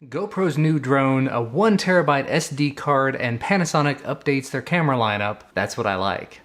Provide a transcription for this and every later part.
GoPro's new drone, a 1TB SD card, and Panasonic updates their camera lineup. That's what I like.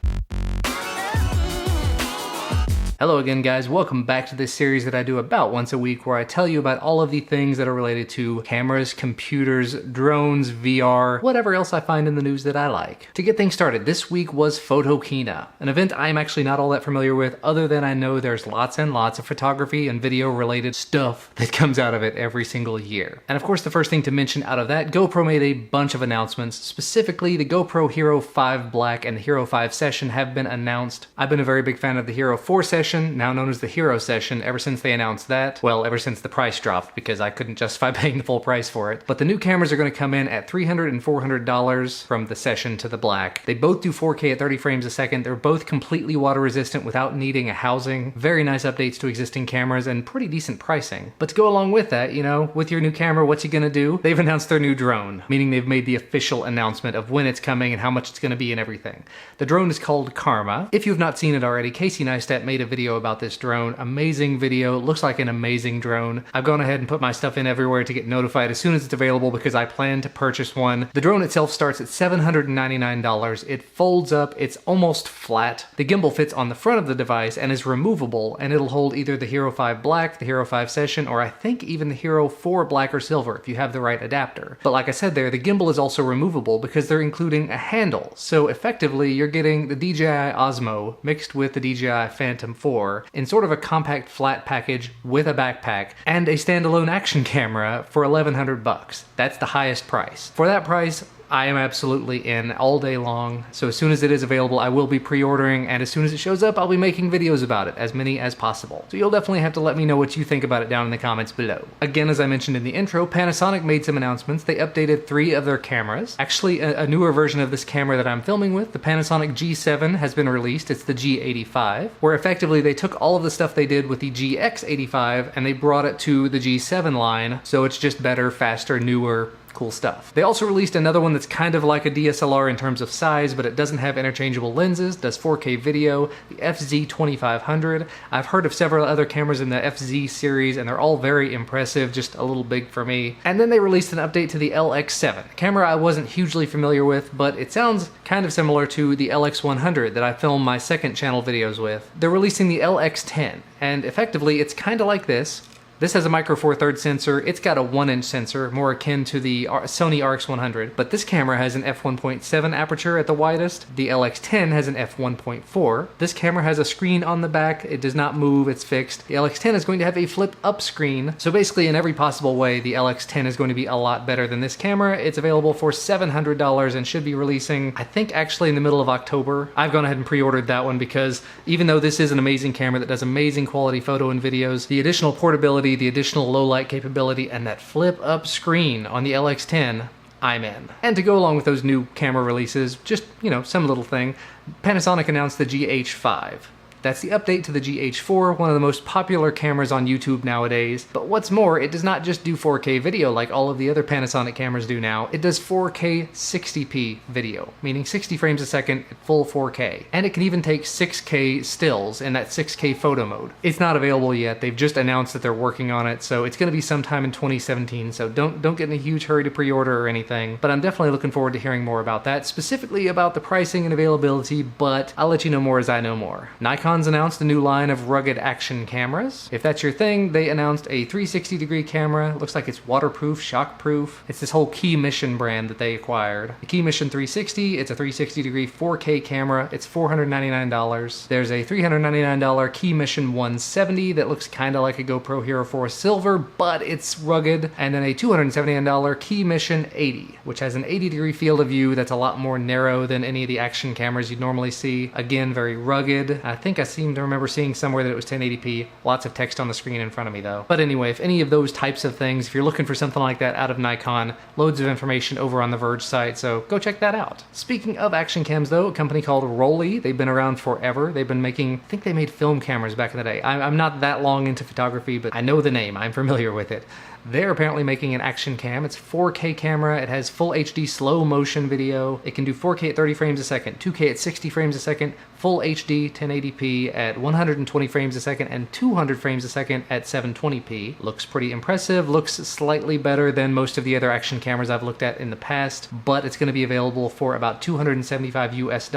Hello again, guys. Welcome back to this series that I do about once a week where I tell you about all of the things that are related to cameras, computers, drones, VR, whatever else I find in the news that I like. To get things started, this week was Photokina, an event I'm actually not all that familiar with, other than I know there's lots and lots of photography and video related stuff that comes out of it every single year. And of course, the first thing to mention out of that, GoPro made a bunch of announcements. Specifically, the GoPro Hero 5 Black and the Hero 5 Session have been announced. I've been a very big fan of the Hero 4 Session, now known as the Hero Session, ever since they announced that. Well, ever since the price dropped, because I couldn't justify paying the full price for it. But the new cameras are going to come in at $300 and $400 from the Session to the Black. They both do 4K at 30 frames a second. They're both completely water resistant without needing a housing. Very nice updates to existing cameras and pretty decent pricing. But to go along with that, you know, with your new camera, what's you gonna do? They've announced their new drone, meaning they've made the official announcement of when it's coming and how much it's gonna be and everything. The drone is called Karma. If you've not seen it already, Casey Neistat made a video about this drone. Amazing video. Looks like an amazing drone. I've gone ahead and put my stuff in everywhere to get notified as soon as it's available because I plan to purchase one. The drone itself starts at $799. It folds up. It's almost flat. The gimbal fits on the front of the device and is removable, and it'll hold either the Hero 5 Black, the Hero 5 Session, or I think even the Hero 4 Black or Silver if you have the right adapter. But like I said there, the gimbal is also removable because they're including a handle. So effectively, you're getting the DJI Osmo mixed with the DJI Phantom 4 in sort of a compact flat package with a backpack and a standalone action camera for $1,100. That's the highest price. For that price, I am absolutely in all day long, so as soon as it is available, I will be pre-ordering, and as soon as it shows up, I'll be making videos about it, as many as possible. So you'll definitely have to let me know what you think about it down in the comments below. Again, as I mentioned in the intro, Panasonic made some announcements. They updated 3 of their cameras. Actually, a newer version of this camera that I'm filming with, the Panasonic G7, has been released. It's the G85, where effectively they took all of the stuff they did with the GX85 and they brought it to the G7 line, so it's just better, faster, newer, cool stuff. They also released another one that's kind of like a DSLR in terms of size, but it doesn't have interchangeable lenses, does 4K video, the FZ2500. I've heard of several other cameras in the FZ series, and they're all very impressive, just a little big for me. And then they released an update to the LX7, a camera I wasn't hugely familiar with, but it sounds kind of similar to the LX100 that I film my second channel videos with. They're releasing the LX10, and effectively it's kind of like this. This has a micro four thirds sensor. It's got a 1-inch sensor, more akin to the Sony RX100, but this camera has an f1.7 aperture at the widest. The LX10 has an f1.4. This camera has a screen on the back. It does not move, it's fixed. The LX10 is going to have a flip up screen. So basically in every possible way, the LX10 is going to be a lot better than this camera. It's available for $700 and should be releasing, I think actually in the middle of October. I've gone ahead and pre-ordered that one because even though this is an amazing camera that does amazing quality photo and videos, the additional portability, the additional low light capability, and that flip up screen on the LX10, I'm in. And to go along with those new camera releases, just, you know, some little thing, Panasonic announced the GH5. That's the update to the GH4, one of the most popular cameras on YouTube nowadays. But what's more, it does not just do 4K video like all of the other Panasonic cameras do now. It does 4K 60p video, meaning 60 frames a second at full 4K. And it can even take 6K stills in that 6K photo mode. It's not available yet. They've just announced that they're working on it, so it's going to be sometime in 2017, so don't get in a huge hurry to pre-order or anything. But I'm definitely looking forward to hearing more about that, specifically about the pricing and availability, but I'll let you know more as I know more. Nikon's announced a new line of rugged action cameras. If that's your thing, they announced a 360-degree camera. It looks like it's waterproof, shockproof. It's this whole Key Mission brand that they acquired. The Key Mission 360, it's a 360-degree 4K camera. It's $499. There's a $399 Key Mission 170 that looks kind of like a GoPro Hero 4 Silver, but it's rugged. And then a $279 Key Mission 80, which has an 80-degree field of view that's a lot more narrow than any of the action cameras you'd normally see. Again, very rugged. I think I seem to remember seeing somewhere that it was 1080p. Lots of text on the screen in front of me though. But anyway, if any of those types of things, if you're looking for something like that out of Nikon, loads of information over on the Verge site, so go check that out. Speaking of action cams though, a company called Rollei, they've been around forever. They've been making, I think they made film cameras back in the day. I'm not that long into photography, but I know the name, I'm familiar with it. They're apparently making an action cam. It's a 4K camera. It has full HD slow motion video. It can do 4K at 30 frames a second, 2K at 60 frames a second, full HD 1080p at 120 frames a second, and 200 frames a second at 720p. Looks pretty impressive, looks slightly better than most of the other action cameras I've looked at in the past, but it's going to be available for about $275 US.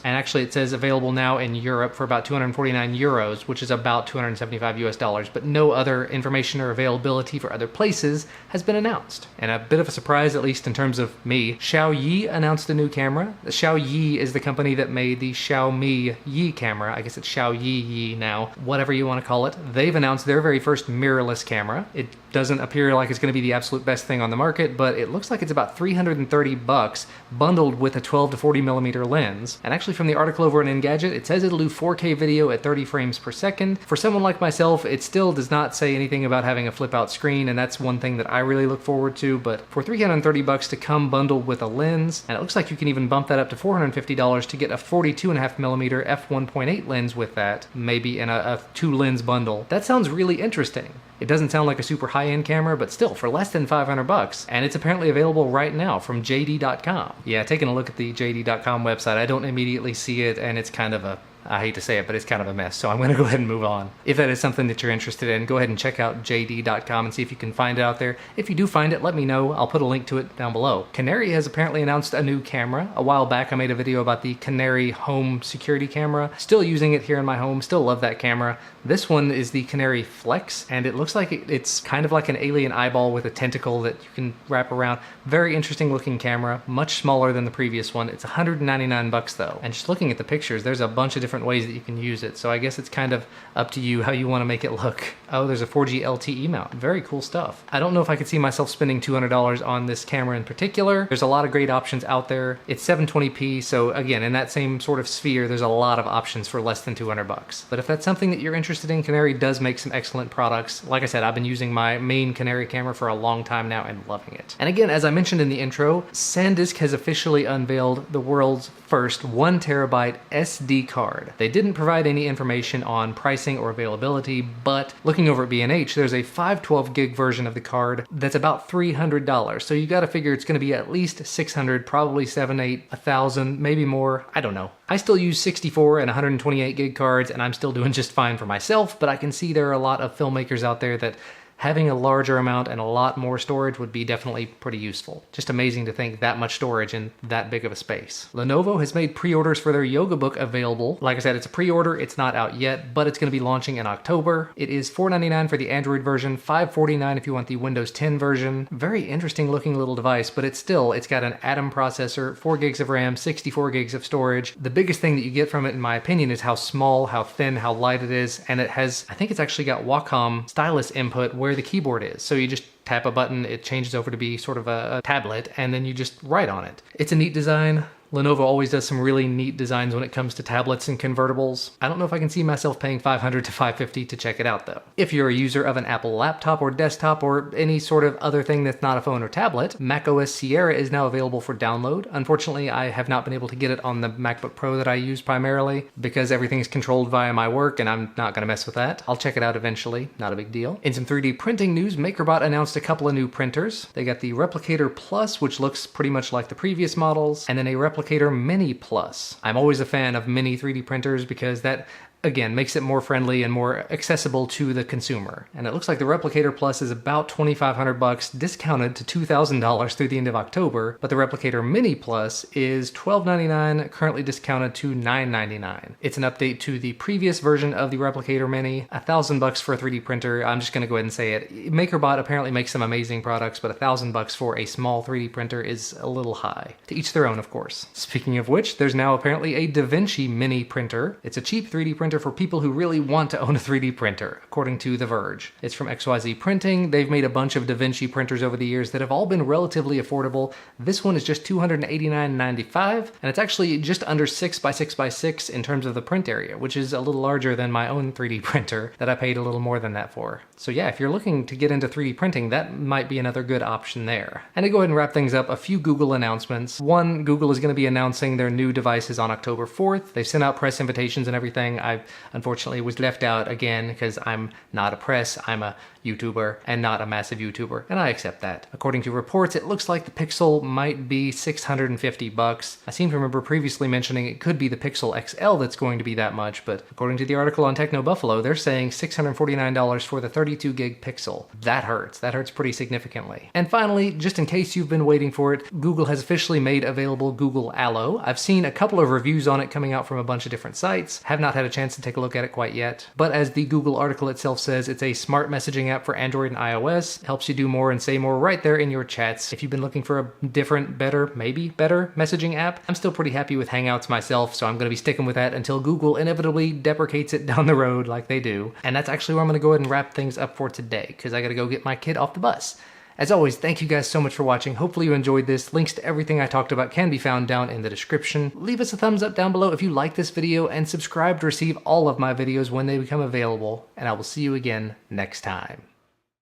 And actually it says available now in Europe for about 249 euros, which is about $275 US, but no other information or availability for other places has been announced. And a bit of a surprise, at least in terms of me, Xiaomi announced a new camera. Xiaomi is the company that made the Xiaomi Yi camera. I guess it's Xiaoyi now, whatever you want to call it. They've announced their very first mirrorless camera. It doesn't appear like it's going to be the absolute best thing on the market, but it looks like it's about $330 bundled with a 12 to 40 millimeter lens. And actually from the article over on Engadget, it says it'll do 4K video at 30 frames per second. For someone like myself, it still does not say anything about having a flip out screen, and that's one thing that I really look forward to. But for $330 to come bundled with a lens, and it looks like you can even bump that up to $450 to get a 42.5 millimeter f1.8 lens with that, maybe in a 2-lens bundle. That sounds really interesting. It doesn't sound like a super high-end camera, but still, for less than $500, and it's apparently available right now from JD.com. Yeah, taking a look at the JD.com website, I don't immediately see it, and it's kind of a, I hate to say it, but it's kind of a mess, so I'm going to go ahead and move on. If that is something that you're interested in, go ahead and check out JD.com and see if you can find it out there. If you do find it, let me know. I'll put a link to it down below. Canary has apparently announced a new camera. A while back, I made a video about the Canary home security camera. Still using it here in my home. Still love that camera. This one is the Canary Flex, and it looks like it's kind of like an alien eyeball with a tentacle that you can wrap around. Very interesting looking camera, much smaller than the previous one. It's $199 though. And just looking at the pictures, there's a bunch of different ways that you can use it. So I guess it's kind of up to you how you want to make it look. Oh, there's a 4G LTE mount. Very cool stuff. I don't know if I could see myself spending $200 on this camera in particular. There's a lot of great options out there. It's 720p, so again, in that same sort of sphere, there's a lot of options for less than $200. But if that's something that you're interested in, Canary does make some excellent products. Like I said, I've been using my main Canary camera for a long time now and loving it. And again, as I mentioned in the intro, Sandisk has officially unveiled the world's first 1TB SD card. They didn't provide any information on pricing or availability, but looking over at B&H, there's a 512 gig version of the card that's about $300. So you gotta figure it's gonna be at least $600, probably $700, $800, $1,000, maybe more. I don't know. I still use 64 and 128 gig cards, and I'm still doing just fine for myself, but I can see there are a lot of filmmakers out there that having a larger amount and a lot more storage would be definitely pretty useful. Just amazing to think that much storage in that big of a space. Lenovo has made pre-orders for their Yoga Book available. Like I said, it's a pre-order, it's not out yet, but it's going to be launching in October. It is $499 for the Android version, $549 if you want the Windows 10 version. Very interesting looking little device, but it's got an Atom processor, 4 gigs of RAM, 64 gigs of storage. The biggest thing that you get from it, in my opinion, is how small, how thin, how light it is, and it has, I think it's actually got Wacom stylus input where the keyboard is. So you just tap a button, it changes over to be sort of a tablet, and then you just write on it. It's a neat design. Lenovo always does some really neat designs when it comes to tablets and convertibles. I don't know if I can see myself paying $500 to $550 to check it out though. If you're a user of an Apple laptop or desktop or any sort of other thing that's not a phone or tablet, macOS Sierra is now available for download. Unfortunately, I have not been able to get it on the MacBook Pro that I use primarily because everything is controlled via my work and I'm not gonna mess with that. I'll check it out eventually, not a big deal. In some 3D printing news, MakerBot announced a couple of new printers. They got the Replicator Plus, which looks pretty much like the previous models, and then a Replicator Mini Plus. I'm always a fan of mini 3D printers because that, again, makes it more friendly and more accessible to the consumer. And it looks like the Replicator Plus is about $2,500 discounted to $2,000 through the end of October, but the Replicator Mini Plus is $1,299, currently discounted to $999. It's an update to the previous version of the Replicator Mini, $1,000 for a 3D printer. I'm just gonna go ahead and say it. MakerBot apparently makes some amazing products, but $1,000 for a small 3D printer is a little high. To each their own, of course. Speaking of which, there's now apparently a Vinci Mini printer. It's a cheap 3D printer for people who really want to own a 3D printer, according to The Verge. It's from XYZ Printing. They've made a bunch of Vinci printers over the years that have all been relatively affordable. This one is just $289.95, and it's actually just under 6 by 6 by 6 in terms of the print area, which is a little larger than my own 3D printer that I paid a little more than that for. So yeah, if you're looking to get into 3D printing, that might be another good option there. And to go ahead and wrap things up, a few Google announcements. One, Google is going to be announcing their new devices on October 4th. They've sent out press invitations and everything. I unfortunately was left out again because I'm not a press, I'm a YouTuber and not a massive YouTuber, and I accept that. According to reports, it looks like the Pixel might be $650. I seem to remember previously mentioning it could be the Pixel XL that's going to be that much, but according to the article on Techno Buffalo, they're saying $649 for the 32 gig Pixel. That hurts. That hurts pretty significantly. And finally, just in case you've been waiting for it, Google has officially made available Google Alow. I've seen a couple of reviews on it coming out from a bunch of different sites. Have not had a chance to take a look at it quite yet. But as the Google article itself says, it's a smart messaging app for Android and iOS. It helps you do more and say more right there in your chats. If you've been looking for a different, better, maybe better messaging app, I'm still pretty happy with Hangouts myself, so I'm going to be sticking with that until Google inevitably deprecates it down the road like they do. And that's actually where I'm going to go ahead and wrap things up for today, because I got to go get my kid off the bus. As always, thank you guys so much for watching. Hopefully you enjoyed this. Links to everything I talked about can be found down in the description. Leave us a thumbs up down below if you like this video, and subscribe to receive all of my videos when they become available. And I will see you again next time.